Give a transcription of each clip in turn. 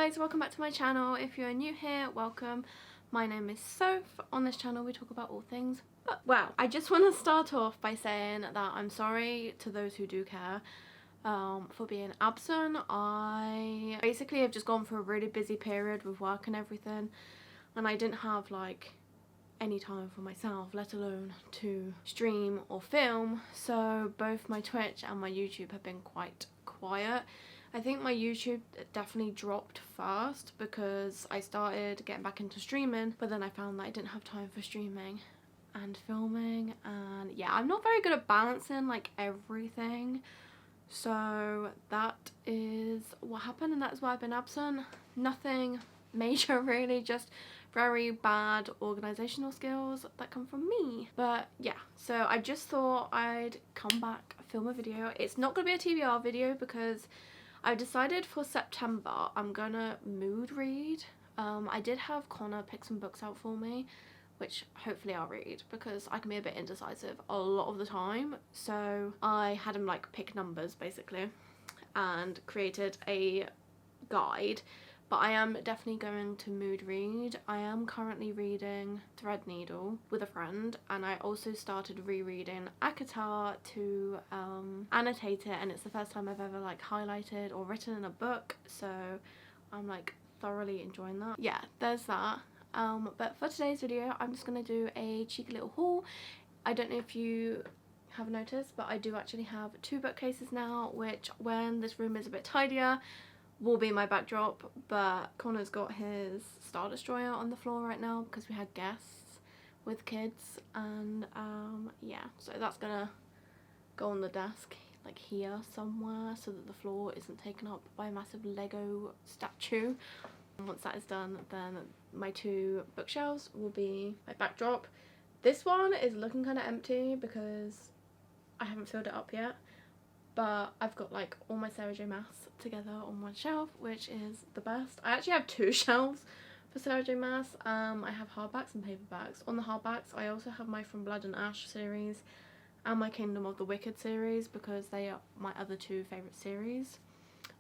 guys, welcome back to my channel. If you're new here, welcome. My name is Soph. On this channel we talk about all things but wow. I just want to start off by saying that I'm sorry to those who do care for being absent. I basically have just gone through a really busy period with work and everything, and I didn't have like any time for myself, let alone to stream or film, so both my Twitch and my YouTube have been quite quiet. I think my YouTube definitely dropped first because I started getting back into streaming, but then I found that I didn't have time for streaming and filming, and yeah, I'm not very good at balancing like everything, so that is what happened and that's why I've been absent. Nothing major really, just very bad organizational skills that come from me. But yeah, so I just thought I'd come back, film a video. It's not gonna be a TBR video because I decided for September I'm gonna mood read. I did have Connor pick some books out for me, which hopefully I'll read because I can be a bit indecisive a lot of the time. So I had him like pick numbers basically and created a guide. But I am definitely going to mood read. I am currently reading Threadneedle with a friend, and I also started rereading ACOTAR to annotate it, and it's the first time I've ever like highlighted or written in a book, so I'm like thoroughly enjoying that. Yeah, there's that. But for today's video I'm just going to do a cheeky little haul. I don't know if you have noticed, but I do actually have 2 bookcases now, which when this room is a bit tidier will be my backdrop. But Connor's got his Star Destroyer on the floor right now because we had guests with kids, and yeah, so that's gonna go on the desk like here somewhere so that the floor isn't taken up by a massive Lego statue. And once that is done, then my 2 bookshelves will be my backdrop. This one is looking kind of empty because I haven't filled it up yet, but I've got like all my Sarah J Maas together on one shelf, which is the best. I actually have 2 shelves for Sarah J Maas. I have hardbacks and paperbacks. On the hardbacks I also have my From Blood and Ash series and my Kingdom of the Wicked series because they are my other 2 favourite series,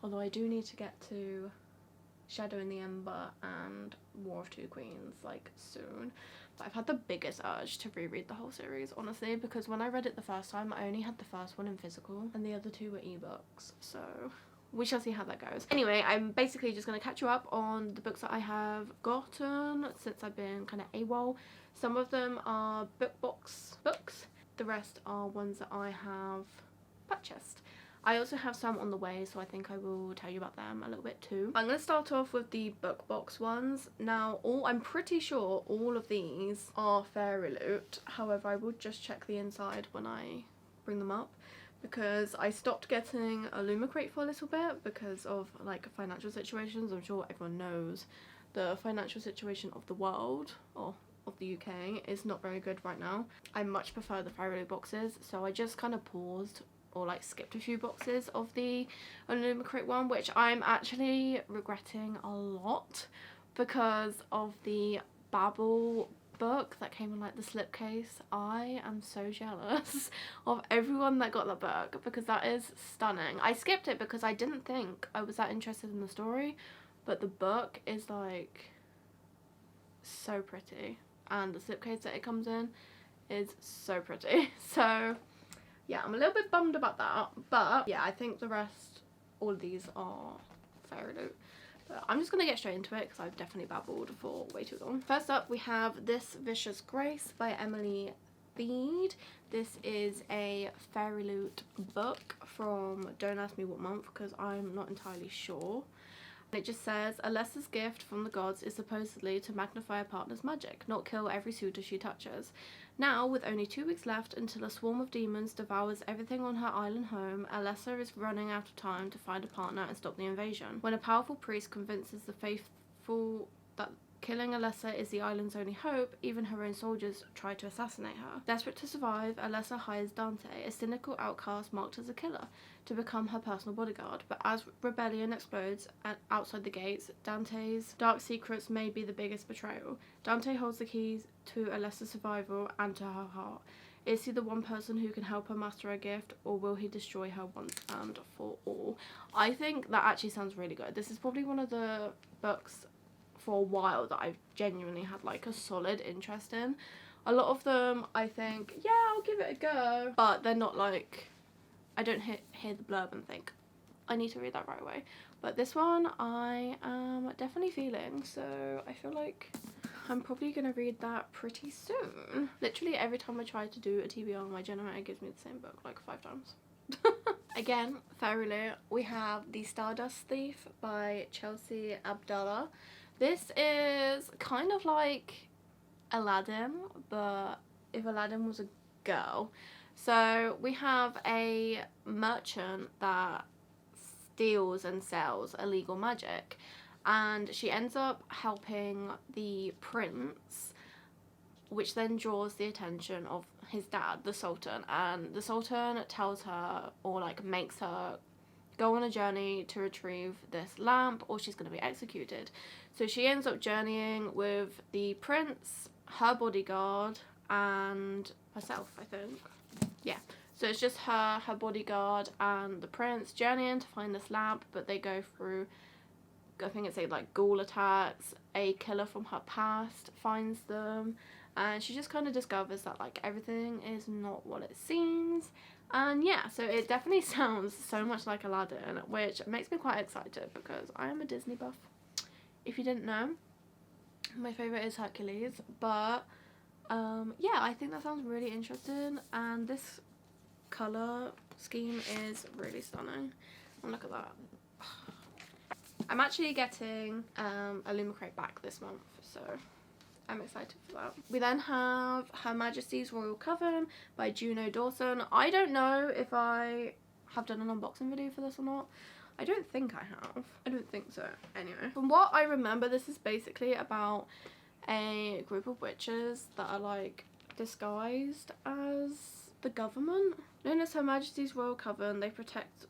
although I do need to get to Shadow in the Ember and War of Two Queens like soon. But I've had the biggest urge to reread the whole series, honestly, because when I read it the first time I only had the first one in physical and the other 2 were ebooks, so we shall see how that goes. Anyway, I'm basically just going to catch you up on the books that I have gotten since I've been kind of AWOL. Some of them are book box books, the rest are ones that I have purchased. I also have some on the way, so I think I will tell you about them a little bit too. I'm going to start off with the book box ones. Now, I'm pretty sure all of these are Fairy Loot. However, I will just check the inside when I bring them up, because I stopped getting a Lumicrate for a little bit because of like financial situations. I'm sure everyone knows the financial situation of the world, or of the UK, is not very good right now. I much prefer the Fairy Loot boxes, so I just kind of paused or like skipped a few boxes of the Lumicrate one, which I'm actually regretting a lot because of the Babel book that came in like the slipcase. I am so jealous of everyone that got that book because that is stunning. I skipped it because I didn't think I was that interested in the story, but the book is like so pretty and the slipcase that it comes in is so pretty. So yeah, I'm a little bit bummed about that, but yeah, I think the rest, all of these are Fairy Loot. But I'm just going to get straight into it because I've definitely babbled for way too long. First up we have This Vicious Grace by Emily Thied. This is a Fairy Loot book from, don't ask me what month because I'm not entirely sure. It just says, Alessa's gift from the gods is supposedly to magnify a partner's magic, not kill every suitor she touches. Now, with only 2 weeks left until a swarm of demons devours everything on her island home, Alessa is running out of time to find a partner and stop the invasion. When a powerful priest convinces the faithful that killing Alessa is the island's only hope, even her own soldiers try to assassinate her. Desperate to survive, Alessa hires Dante, a cynical outcast marked as a killer, to become her personal bodyguard. But as rebellion explodes outside the gates, Dante's dark secrets may be the biggest betrayal. Dante holds the keys to Alessa's survival and to her heart. Is he the one person who can help her master a gift, or will he destroy her once and for all? I think that actually sounds really good. This is probably one of the books for a while that I've genuinely had like a solid interest in. A lot of them I think, yeah, I'll give it a go, but they're not like, I don't hear the blurb and think, I need to read that right away. But this one I am definitely feeling, so I feel like I'm probably going to read that pretty soon. Literally every time I try to do a TBR, my generator gives me the same book like 5 times. Again, Fairy we have The Stardust Thief by Chelsea Abdullah. This is kind of like Aladdin, but if Aladdin was a girl. So we have a merchant that steals and sells illegal magic, and she ends up helping the prince, which then draws the attention of his dad, the Sultan, and the Sultan tells her, or like makes her, go on a journey to retrieve this lamp or she's going to be executed. So she ends up journeying with the prince, her bodyguard, and herself, I think. Yeah, so it's just her bodyguard and the prince journeying to find this lamp, but they go through, I think it's like ghoul attacks, a killer from her past finds them, and she just kind of discovers that like everything is not what it seems. And yeah, so it definitely sounds so much like Aladdin, which makes me quite excited because I am a Disney buff. If you didn't know, my favourite is Hercules, but yeah, I think that sounds really interesting, and this colour scheme is really stunning. And look at that. I'm actually getting a Lumicrate back this month, so I'm excited for that. We then have Her Majesty's Royal Coven by Juno Dawson. I don't know if I have done an unboxing video for this or not. I don't think I have. I don't think so. Anyway, from what I remember, this is basically about a group of witches that are like disguised as the government. Known as Her Majesty's Royal Coven, they protect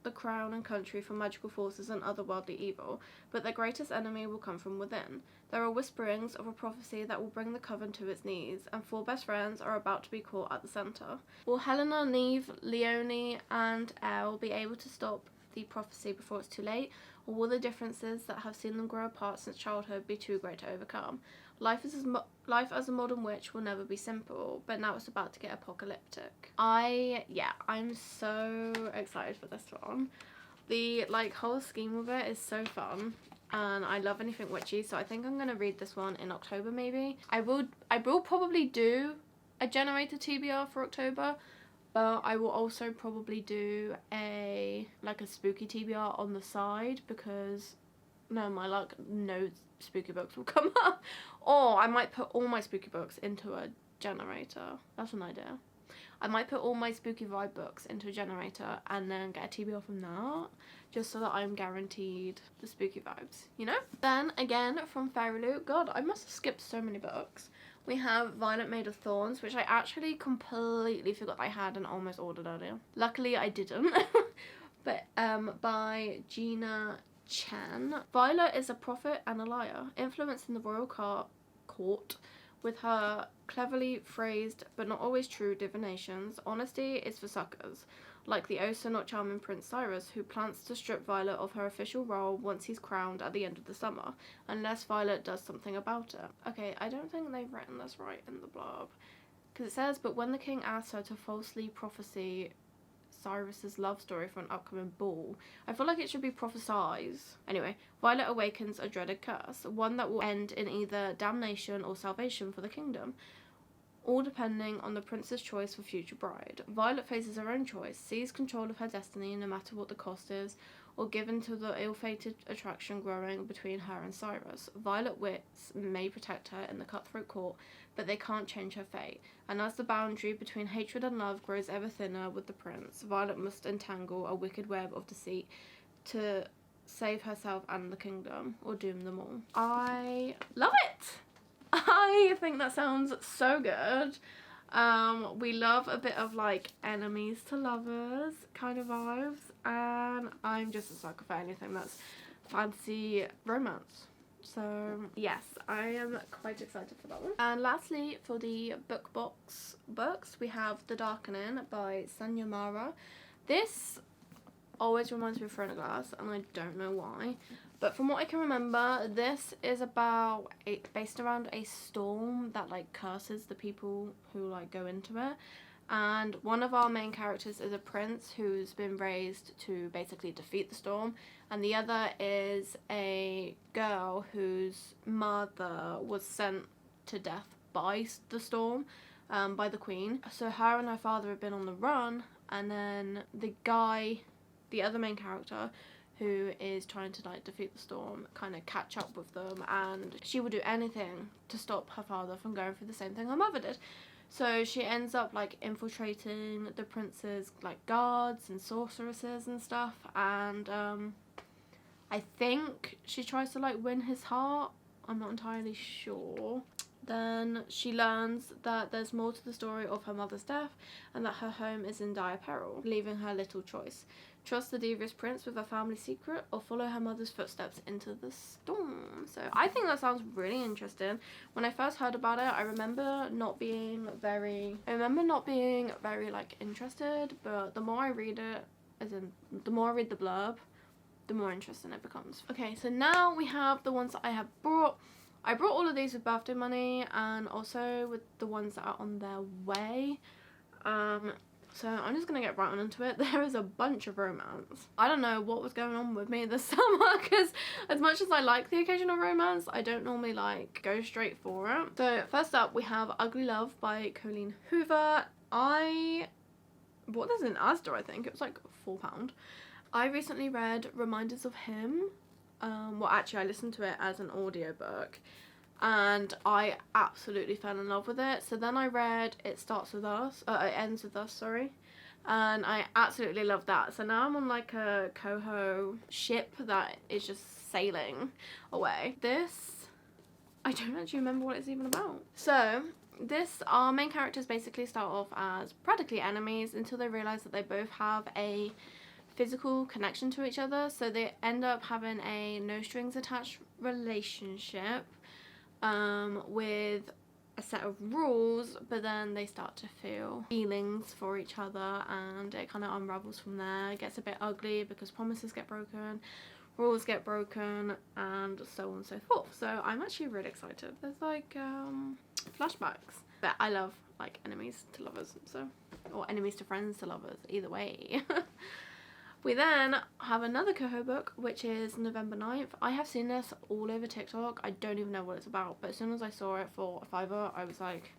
the crown and country from magical forces and otherworldly evil, but their greatest enemy will come from within. There are whisperings of a prophecy that will bring the coven to its knees, and 4 best friends are about to be caught at the centre. Will Helena, Neve, Leonie and Elle be able to stop the prophecy before it's too late, or will the differences that have seen them grow apart since childhood be too great to overcome? Life as a modern witch will never be simple, but now it's about to get apocalyptic. I'm so excited for this one. The like whole scheme of it is so fun, and I love anything witchy, so I think I'm gonna read this one in October maybe. I will probably do a generator TBR for October, but I will also probably do a spooky TBR on the side, because no spooky books will come up. Or I might put all my spooky books into a generator. That's an idea. I might put all my spooky vibe books into a generator and then get a TBR from that, just so that I'm guaranteed the spooky vibes, you know? Then again from Fairy Loot, God, I must have skipped so many books. We have Violet Made of Thorns, which I actually completely forgot I had and almost ordered earlier. Luckily I didn't. But by Gina Chen. Violet is a prophet and a liar, influencing the royal court with her cleverly phrased but not always true divinations. Honesty is for suckers, like the oh so not charming Prince Cyrus, who plans to strip Violet of her official role once he's crowned at the end of the summer, unless Violet does something about it. Okay, I don't think they've written this right in the blurb, because it says, but when the king asks her to falsely prophesy Cyrus's love story for an upcoming ball, I feel like it should be prophesize. Anyway, Violet awakens a dreaded curse, one that will end in either damnation or salvation for the kingdom, all depending on the prince's choice for future bride. Violet faces her own choice, sees control of her destiny no matter what the cost is, or given to the ill-fated attraction growing between her and Cyrus. Violet wits may protect her in the cutthroat court, but they can't change her fate, and as the boundary between hatred and love grows ever thinner with the prince, Violet must entangle a wicked web of deceit to save herself and the kingdom, or doom them all. I love it! I think that sounds so good. We love a bit of like enemies to lovers kind of vibes, and I'm just a sucker for anything that's fantasy romance. So yes, I am quite excited for that one. And lastly, for the book box books, we have The Darkening by Sanyamara. This always reminds me of Throne of Glass, and I don't know why. But from what I can remember, this is based around a storm that like curses the people who like go into it. And one of our main characters is a prince who's been raised to basically defeat the storm, and the other is a girl whose mother was sent to death by the storm, by the queen. So her and her father have been on the run, and then the other main character, who is trying to like defeat the storm, kind of catch up with them, and she would do anything to stop her father from going through the same thing her mother did. So she ends up like infiltrating the prince's like guards and sorceresses and stuff, and I think she tries to like win his heart. I'm not entirely sure. Then she learns that there's more to the story of her mother's death, and that her home is in dire peril, leaving her little choice. Trust the devious prince with her family secret, or follow her mother's footsteps into the storm. So I think that sounds really interesting. When I first heard about it, I remember not being very like interested, but the more I read it, as in the more I read the blurb, the more interesting it becomes. Okay, so now we have the ones that I have brought. I brought all of these with birthday money, and also with the ones that are on their way. So I'm just going to get right on into it. There is a bunch of romance. I don't know what was going on with me this summer, because as much as I like the occasional romance, I don't normally like go straight for it. So first up, we have Ugly Love by Colleen Hoover. I bought this in Asda, I think. It was like £4. I recently read Reminders of Him. Well, actually, I listened to it as an audiobook, and I absolutely fell in love with it. So then I read It Ends With Us, sorry, and I absolutely loved that. So now I'm on like a coho ship that is just sailing away. This, I don't actually remember what it's even about. So our main characters basically start off as practically enemies until they realise that they both have a physical connection to each other. So they end up having a no strings attached relationship with a set of rules, but then they start to feel feelings for each other, and it kind of unravels from there. It gets a bit ugly because promises get broken, rules get broken, and so on and so forth. So I'm actually really excited. There's like flashbacks, but I love like enemies to lovers, so, or enemies to friends to lovers, either way. We then have another coho book, which is November 9th. I have seen this all over TikTok. I don't even know what it's about, but as soon as I saw it for a £5, I was like,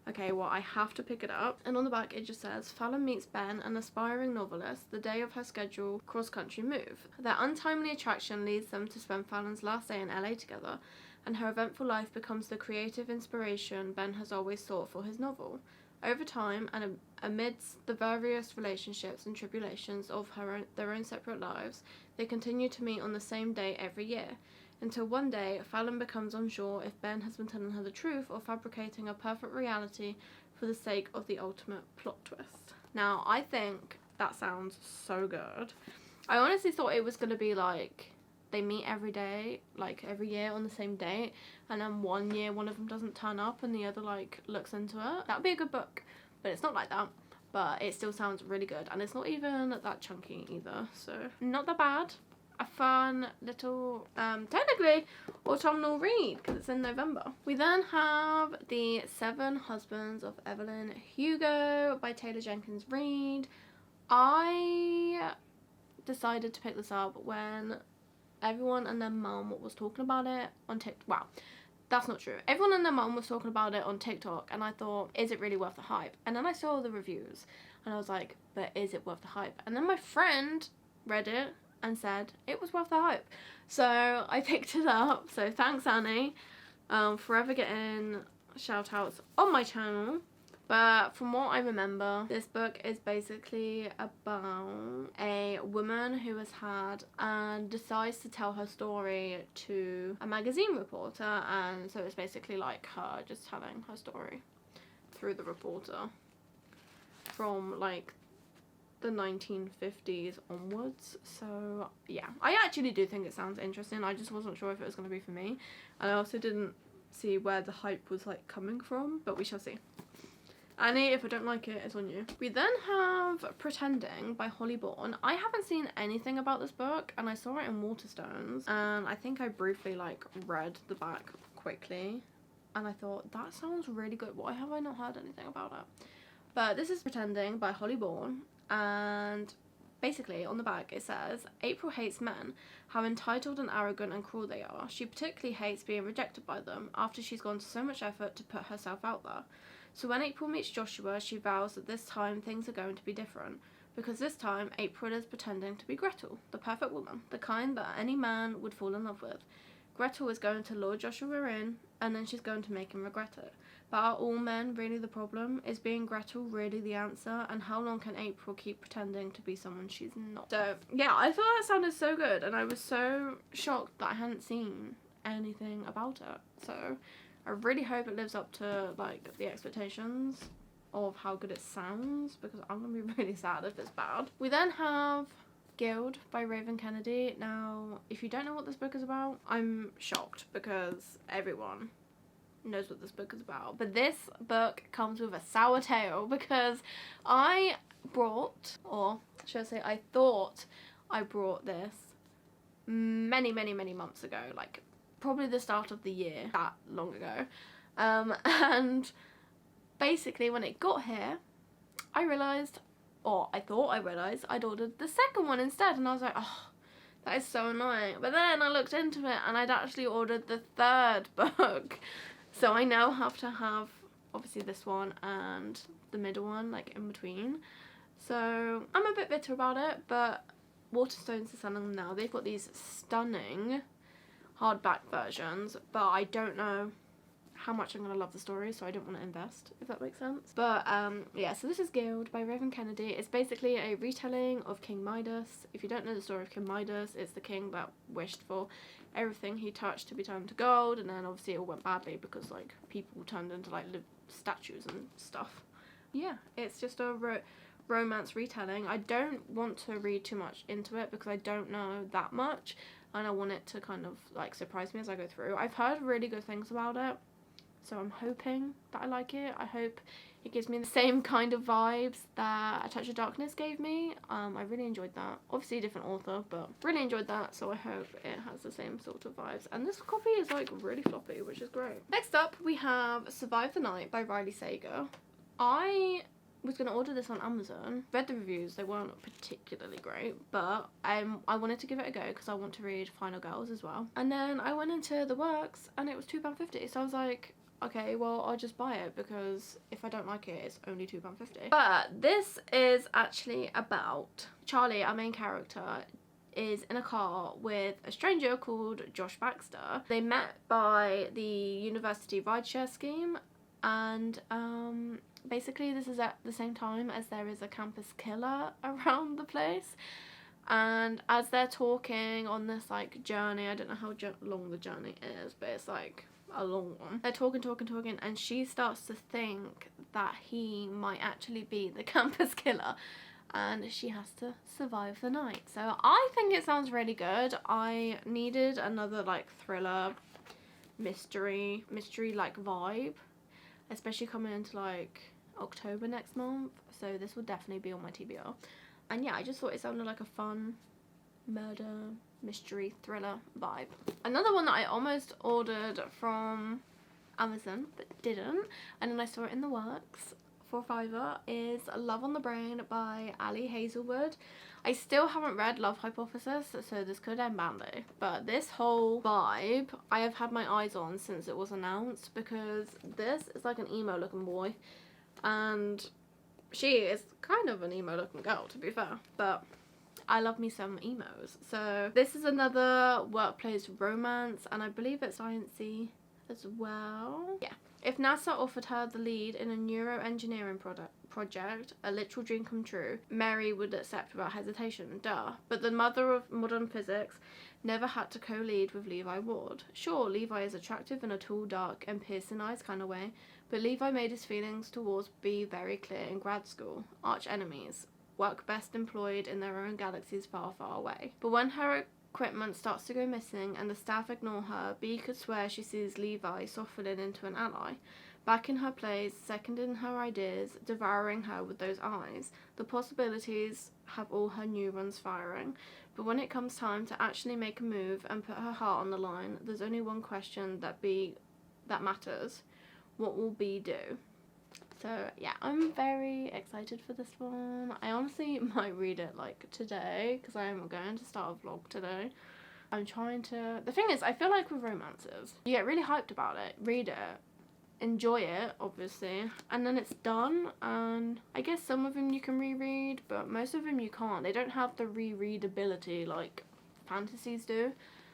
okay, well, I have to pick it up. And on the back, it just says, Fallon meets Ben, an aspiring novelist, the day of her scheduled cross-country move. Their untimely attraction leads them to spend Fallon's last day in LA together, and her eventful life becomes the creative inspiration Ben has always sought for his novel. Over time, and amidst the various relationships and tribulations of their own separate lives, they continue to meet on the same day every year, until one day, Fallon becomes unsure if Ben has been telling her the truth or fabricating a perfect reality for the sake of the ultimate plot twist. Now, I think that sounds so good. I honestly thought it was going to be like, they meet every day, like every year on the same date, and then one year one of them doesn't turn up and the other like looks into it. That would be a good book, but it's not like that. But it still sounds really good, and it's not even that chunky either, so not that bad. A fun little, technically autumnal read, because it's in November. We then have The 7 Husbands of Evelyn Hugo by Taylor Jenkins Reid. I decided to pick this up when everyone and their mum was talking about it on TikTok. Wow, that's not true. Everyone and their mum was talking about it on TikTok, and I thought, is it really worth the hype? And then I saw the reviews, and I was like, but is it worth the hype? And then my friend read it and said it was worth the hype. So I picked it up. So thanks, Annie. Forever getting shout outs on my channel. But from what I remember, this book is basically about a woman who has had and decides to tell her story to a magazine reporter, and so it's basically like her just telling her story through the reporter from like the 1950s onwards. So yeah, I actually do think it sounds interesting. I just wasn't sure if it was going to be for me, and I also didn't see where the hype was like coming from, but we shall see. Annie, if I don't like it, it's on you. We then have Pretending by Holly Bourne. I haven't seen anything about this book, and I saw it in Waterstones, and I think I briefly like read the back quickly, and I thought, that sounds really good. Why have I not heard anything about it? But this is Pretending by Holly Bourne, and basically on the back it says, April hates men, how entitled and arrogant and cruel they are. She particularly hates being rejected by them after she's gone to so much effort to put herself out there. So when April meets Joshua, she vows that this time things are going to be different, because this time April is pretending to be Gretel, the perfect woman, the kind that any man would fall in love with. Gretel is going to lure Joshua in, and then she's going to make him regret it. But are all men really the problem? Is being Gretel really the answer? And how long can April keep pretending to be someone she's not? So yeah, I thought that sounded so good, and I was so shocked that I hadn't seen anything about it. So I really hope it lives up to like the expectations of how good it sounds, because I'm gonna be really sad if it's bad. We then have Guild by Raven Kennedy. Now, if you don't know what this book is about, I'm shocked, because everyone knows what this book is about. But this book comes with a sour tale, because I brought, or should I say I thought I brought this many months ago, like probably the start of the year, that long ago. And basically when it got here, I realised, or I thought I realised, I'd ordered the second one instead, and I was like, oh, that is so annoying. But then I looked into it, and I'd actually ordered the third book. So I now have to have, obviously, this one and the middle one, like, in between. So I'm a bit bitter about it, but Waterstones are selling them now. They've got these stunning hardback versions, but I don't know how much I'm going to love the story, so I don't want to invest, if that makes sense. But yeah, so this is Guild by Raven Kennedy. It's basically a retelling of King Midas. If you don't know the story of King Midas, it's the king that wished for everything he touched to be turned to gold, and then obviously it all went badly because like people turned into like statues and stuff. Yeah, it's just a romance retelling. I don't want to read too much into it because I don't know that much, and I want it to kind of like surprise me as I go through. I've heard really good things about it, so I'm hoping that I like it. I hope it gives me the same kind of vibes that A Touch of Darkness gave me. I really enjoyed that. Obviously a different author, but really enjoyed that, so I hope it has the same sort of vibes. And this copy is like really floppy, which is great. Next up we have Survive the Night by Riley Sager. I was going to order this on Amazon. Read the reviews, they weren't particularly great, but I wanted to give it a go because I want to read Final Girls as well. And then I went into the works and it was £2.50, so I was like, okay, well, I'll just buy it, because if I don't like it, it's only £2.50. But this is actually about Charlie, our main character, is in a car with a stranger called Josh Baxter. They met by the university rideshare scheme, and basically this is at the same time as there is a campus killer around the place. And as they're talking on this like journey, I don't know how long the journey is, but it's like a long one. They're talking, and she starts to think that he might actually be the campus killer, and she has to survive the night. So I think it sounds really good. I needed another like thriller, mystery like vibe, especially coming into like October next month. So this will definitely be on my TBR. And yeah, I just thought it sounded like a fun murder mystery thriller vibe. Another one that I almost ordered from Amazon but didn't, and then I saw it in the works for £5, is Love on the Brain by Ali Hazelwood. I still haven't read Love Hypothesis, so this could end badly, but this whole vibe I have had my eyes on since it was announced, because this is like an emo looking boy, and she is kind of an emo looking girl, to be fair, but I love me some emos. So this is another workplace romance, and I believe it's sciencey as well. Yeah. If NASA offered her the lead in a neuroengineering project, a literal dream come true, Mary would accept without hesitation, duh. But the mother of modern physics never had to co-lead with Levi Ward. Sure, Levi is attractive in a tall, dark, and piercing eyes kind of way, but Levi made his feelings towards Bee very clear in grad school. Arch enemies. work best employed in their own galaxies far, far away. But when her equipment starts to go missing and the staff ignore her, Bee could swear she sees Levi softening into an ally. Back in her place, seconding her ideas, devouring her with those eyes. The possibilities have all her neurons firing. But when it comes time to actually make a move and put her heart on the line, there's only one question that matters. What will Bee do? So yeah, I'm very excited for this one. I honestly might read it like today because I'm going to start a vlog today. I'm trying to... The thing is, I feel like with romances, you get really hyped about it, read it, enjoy it, obviously, and then it's done, and I guess some of them you can reread, but most of them you can't. They don't have the rereadability like fantasies do.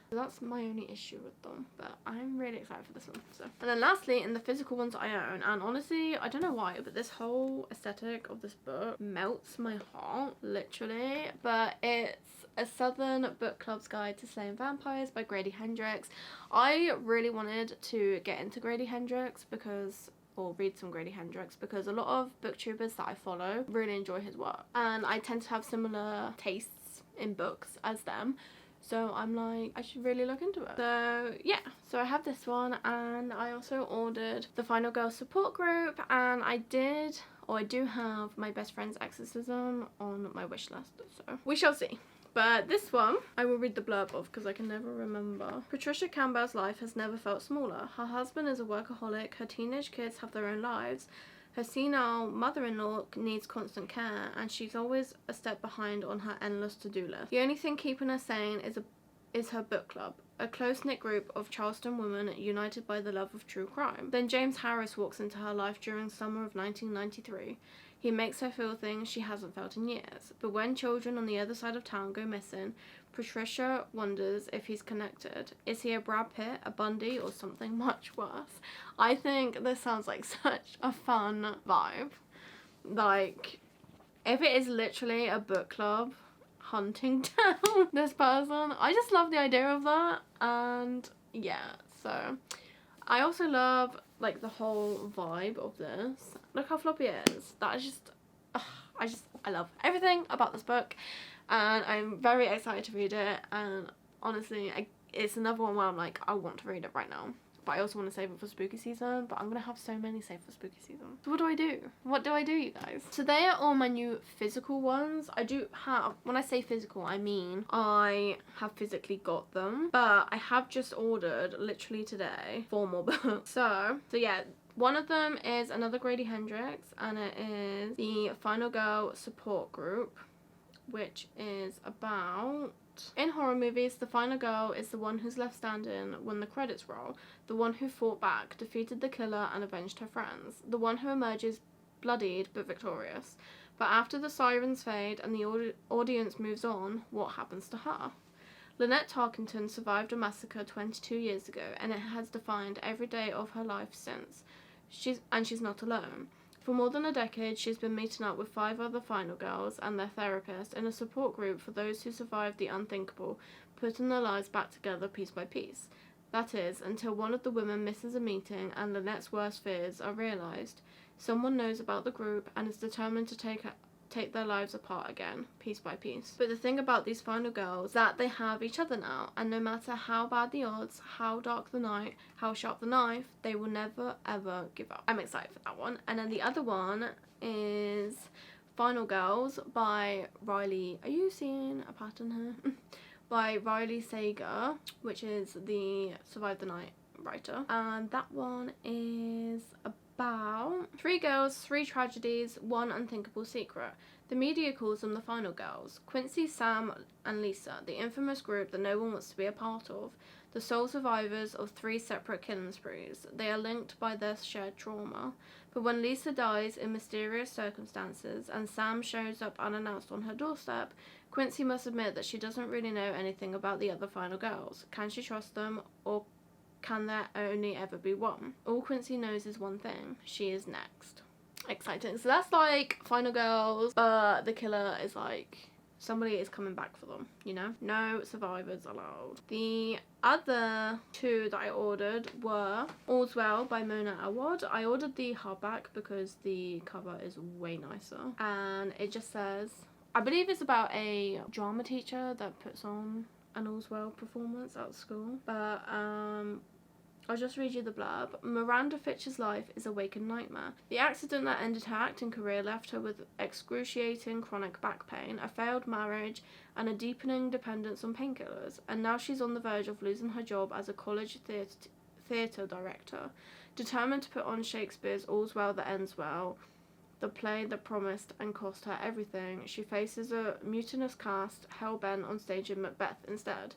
So that's my only issue with them, but I'm really excited for this one. So, and then lastly, in the physical ones I own, and honestly, I don't know why, but this whole aesthetic of this book melts my heart, literally. But it's A Southern Book Club's Guide to Slaying Vampires by Grady Hendricks. I really wanted to get into Grady Hendricks or read some Grady Hendricks because a lot of booktubers that I follow really enjoy his work, and I tend to have similar tastes in books as them. So I'm like, I should really look into it. So yeah, so I have this one, and I also ordered the Final Girl support group, and I do have My Best Friend's Exorcism on my wish list, so we shall see. But this one, I will read the blurb of because I can never remember. Patricia Campbell's life has never felt smaller. Her husband is a workaholic, her teenage kids have their own lives, her senile mother-in-law needs constant care, and she's always a step behind on her endless to-do list. The only thing keeping her sane is her book club, a close-knit group of Charleston women united by the love of true crime. Then James Harris walks into her life during summer of 1993. He makes her feel things she hasn't felt in years. But when children on the other side of town go missing, Patricia wonders if he's connected. Is he a Brad Pitt, a Bundy, or something much worse? I think this sounds like such a fun vibe. Like, if it is literally a book club hunting down this person, I just love the idea of that. And yeah, so I also love like the whole vibe of this. Look how floppy it is. That is just, I love everything about this book, and I'm very excited to read it. And honestly, it's another one where I'm like, I want to read it right now, but I also want to save it for spooky season, but I'm gonna have so many saved for spooky season. So what do I do? What do I do, you guys? So they are all my new physical ones. I do have, when I say physical, I mean I have physically got them, but I have just ordered literally today 4 more books. So yeah, one of them is another Grady Hendricks, and it is the Final Girl support group, which is about... In horror movies, the final girl is the one who's left standing when the credits roll, the one who fought back, defeated the killer, and avenged her friends, the one who emerges bloodied but victorious. But after the sirens fade and the audience moves on, what happens to her? Lynette Tarkenton survived a massacre 22 years ago, and it has defined every day of her life since. She's not alone. For more than a decade, she's been meeting up with 5 other final girls and their therapist in a support group for those who survived the unthinkable, putting their lives back together piece by piece. That is, until one of the women misses a meeting and Lynette's worst fears are realised. Someone knows about the group and is determined to take their lives apart again, piece by piece. But the thing about these final girls is that they have each other now, and no matter how bad the odds, how dark the night, how sharp the knife, they will never ever give up. I'm excited for that one. And then the other one is Final Girls by Riley. Are you seeing a pattern here? By Riley Sega, which is the Survive the Night writer. And that one is about 3 girls, 3 tragedies, 1 unthinkable secret. The media calls them the Final Girls. Quincy, Sam, and Lisa, the infamous group that no one wants to be a part of. The sole survivors of 3 separate killing sprees. They are linked by their shared trauma. But when Lisa dies in mysterious circumstances and Sam shows up unannounced on her doorstep, Quincy must admit that she doesn't really know anything about the other Final Girls. Can she trust them, or can there only ever be one? All Quincy knows is one thing. She is next. Exciting. So that's like Final Girls, but the killer is like, somebody is coming back for them, you know? No survivors allowed. The other 2 that I ordered were All's Well by Mona Awad. I ordered the hardback because the cover is way nicer. And it just says, I believe it's about a drama teacher that puts on an All's Well performance at school. But I'll just read you the blurb. Miranda Fitch's life is a waking nightmare. The accident that ended her acting career left her with excruciating chronic back pain, a failed marriage, and a deepening dependence on painkillers. And now she's on the verge of losing her job as a college theatre director. Determined to put on Shakespeare's All's Well That Ends Well, the play that promised and cost her everything, she faces a mutinous cast hell-bent on staging Macbeth instead.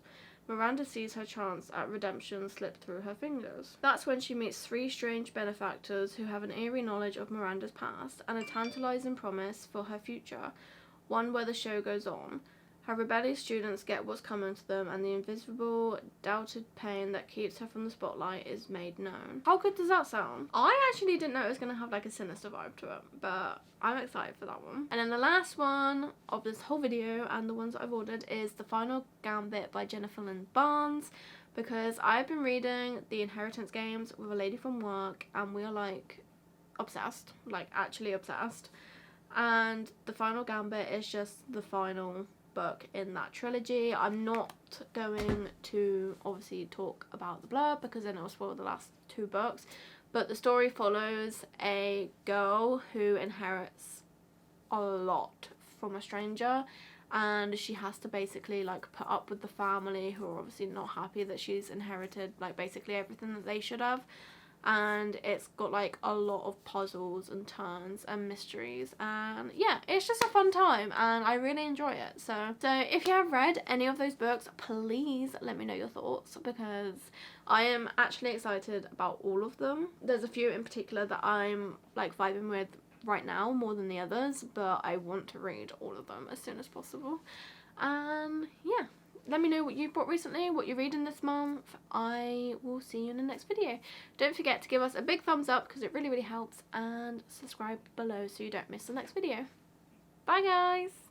Miranda sees her chance at redemption slip through her fingers. That's when she meets three strange benefactors who have an eerie knowledge of Miranda's past and a tantalizing promise for her future, one where the show goes on. Her rebellious students get what's coming to them, and the invisible, doubted pain that keeps her from the spotlight is made known. How good does that sound? I actually didn't know it was going to have like a sinister vibe to it, but I'm excited for that one. And then the last one of this whole video, and the ones that I've ordered, is The Final Gambit by Jennifer Lynn Barnes, because I've been reading the Inheritance games with a lady from work, and we are like obsessed, like actually obsessed. And The Final Gambit is just the final book in that trilogy. I'm not going to obviously talk about the blurb because then it will spoil the last two books, but the story follows a girl who inherits a lot from a stranger, and she has to basically like put up with the family who are obviously not happy that she's inherited like basically everything that they should have. And it's got like a lot of puzzles and turns and mysteries, and yeah, it's just a fun time and I really enjoy it. So if you have read any of those books, please let me know your thoughts, because I am actually excited about all of them. There's a few in particular that I'm like vibing with right now more than the others, but I want to read all of them as soon as possible. And yeah, let me know what you've bought recently, what you're reading this month. I will see you in the next video. Don't forget to give us a big thumbs up because it really helps, and subscribe below so you don't miss the next video. Bye guys!